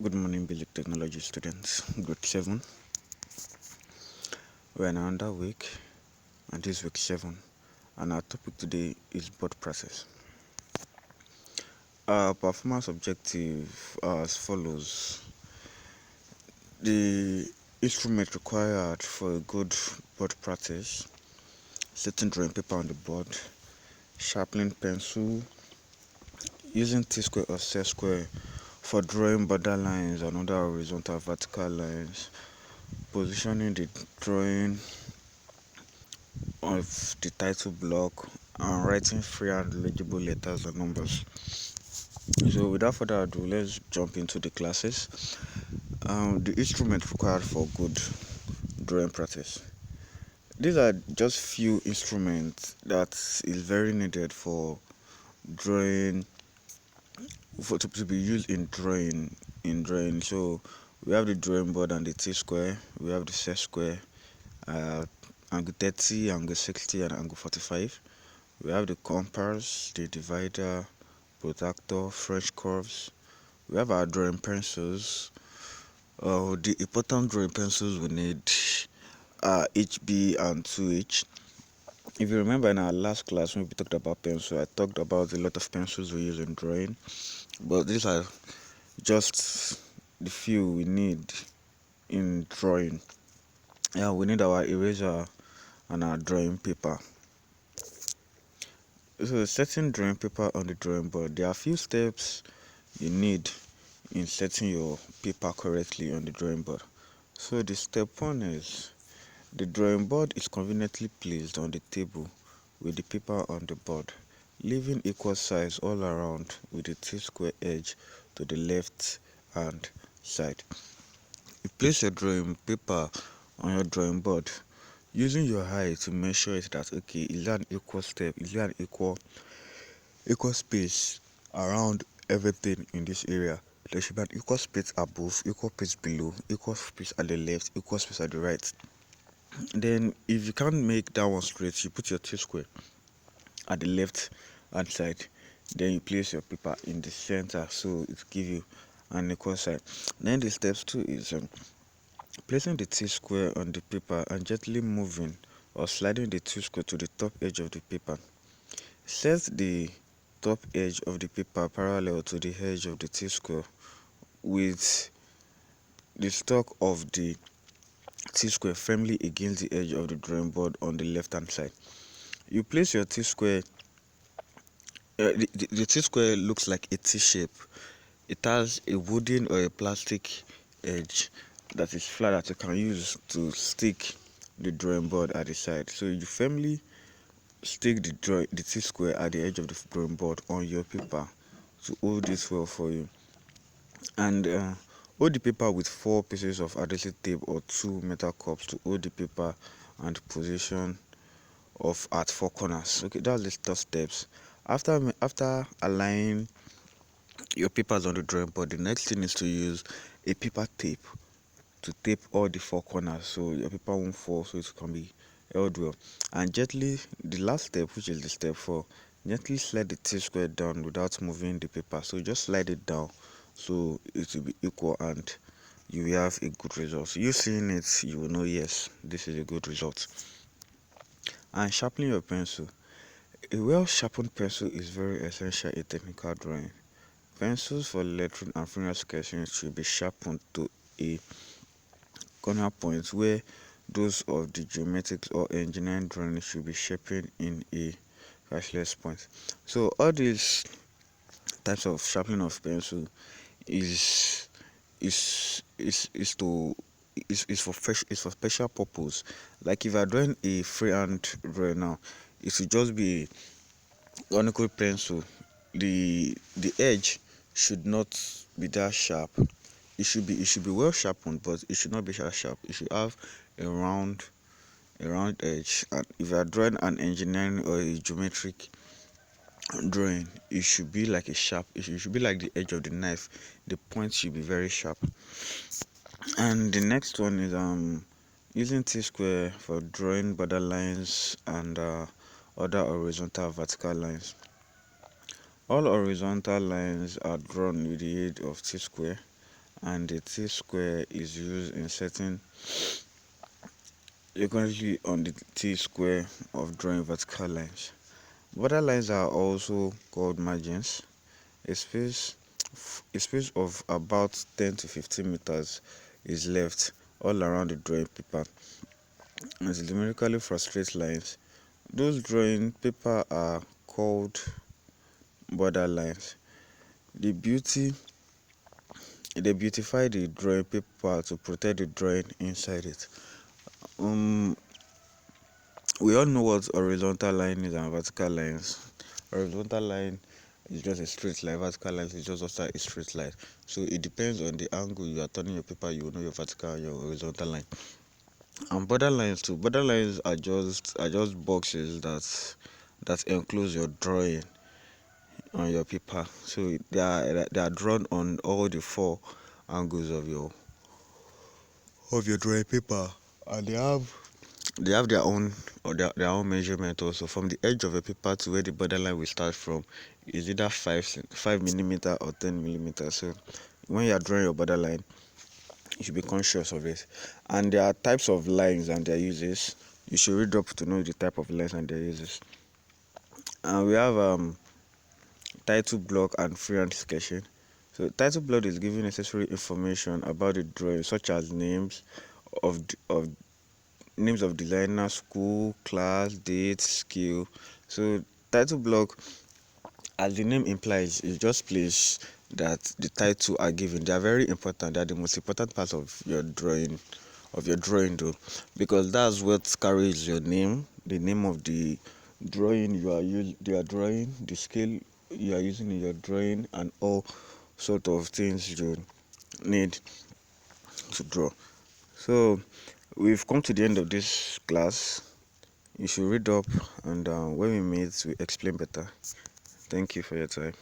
Good morning, Basic Technology students, grade 7. We're in another week, and this is week 7, and our topic today is board process. Our performance objective are as follows. The instrument required for a good board practice: setting drawing paper on the board, sharpening pencil, using T-square or set square for drawing border lines and other horizontal vertical lines, positioning the drawing of the title block, and writing free and legible letters and numbers. So without further ado, let's jump into the classes. The instrument required for good drawing practice. These are just few instruments that is very needed for drawing, to be used in drawing. So we have the drawing board and the T-square. We have the set square, angle 30, angle 60, and angle 45. We have the compass, the divider, protractor, French curves. We have our drawing pencils. The important drawing pencils we need are HB and 2H. If you remember in our last class when we talked about pencil, I talked about a lot of pencils we use in drawing, but these are just the few we need in drawing. Yeah, we need our eraser and our drawing paper. So setting drawing paper on the drawing board, there are a few steps you need in setting your paper correctly on the drawing board. So the step 1 is the drawing board is conveniently placed on the table with the paper on the board, leaving equal size all around with the T-square edge to the left hand side. You place your drawing paper on your drawing board using your eye to measure it that okay, is there an equal step, is there an equal space around everything in this area. There should be an equal space above, equal space below, equal space at the left, equal space at the right. Then if you can't make that one straight, you put your T-square at the left hand side. Then you place your paper in the center so it gives you an equal side. Then the steps 2 is placing the T-square on the paper and gently moving or sliding the T-square to the top edge of the paper. Set the top edge of the paper parallel to the edge of the T-square with the stock of the T-square firmly against the edge of the drawing board on the left hand side. You place your T-square. The T-square looks like a T-shape. It has a wooden or a plastic edge that is flat that you can use to stick the drawing board at the side. So you firmly stick the T-square at the edge of the drawing board on your paper to hold this well for you, and hold the paper with 4 pieces of adhesive tape or 2 metal cups to hold the paper and position of at 4 corners. Okay, that's the first steps. After aligning your papers on the drawing board, the next thing is to use a paper tape to tape all the 4 corners so your paper won't fall, so it can be held well. And gently, the last step, which is the step 4, gently slide the T-square down without moving the paper. So just slide it down so it will be equal and you will have a good result. So you seeing it, you will know yes, this is a good result. And sharpening your pencil. A well sharpened pencil is very essential in technical drawing. Pencils for lettering and finger sketching should be sharpened to a corner point where those of the geometric or engineering drawing should be sharpened in a faceless point. So all these types of sharpening of pencil is is is is to is for special purpose. Like if you are drawing a freehand drawing now, it should just be conical pencil. The edge should not be that sharp. It should be well sharpened, but it should not be sharp. It should have a round edge. And if you are drawing an engineering or a geometric drawing, it should be like a sharp. It should be like the edge of the knife. The point should be very sharp. And the next one is using T-square for drawing border lines and other horizontal vertical lines. All horizontal lines are drawn with the aid of T-square, and the T-square is used in setting frequently on the T-square of drawing vertical lines. Border lines are also called margins. A space a space of about 10 to 15 meters is left all around the drawing paper as numerically for straight lines. Those drawing paper are called border lines. The beauty they beautify the drawing paper to protect the drawing inside it. Um, we all know what horizontal line is and vertical lines. Horizontal line is just a straight line. Vertical line is just also a straight line. So it depends on the angle you are turning your paper. You will know your vertical and your horizontal line. And border lines too. Border lines are just boxes that enclose your drawing on your paper. So they are drawn on all the four angles of your drawing paper, and they have their own their own measurement also. From the edge of a paper to where the borderline will start from is either 5 millimeter or 10 millimeter. So when you are drawing your borderline, you should be conscious of it. And there are types of lines and their uses. You should read up to know the type of lines and their uses. And we have title block and freehand sketching. So title block is giving necessary information about the drawing, such as of names of designer, school, class, date, skill. So title block, as the name implies, is just place that the title are given. They are very important. They are the most important part of your drawing though, because that's what carries your name, the name of the drawing you are drawing, the scale you are using in your drawing, and all sort of things you need to draw. So we've come to the end of this class. You should read up, and when we meet, we explain better. Thank you for your time.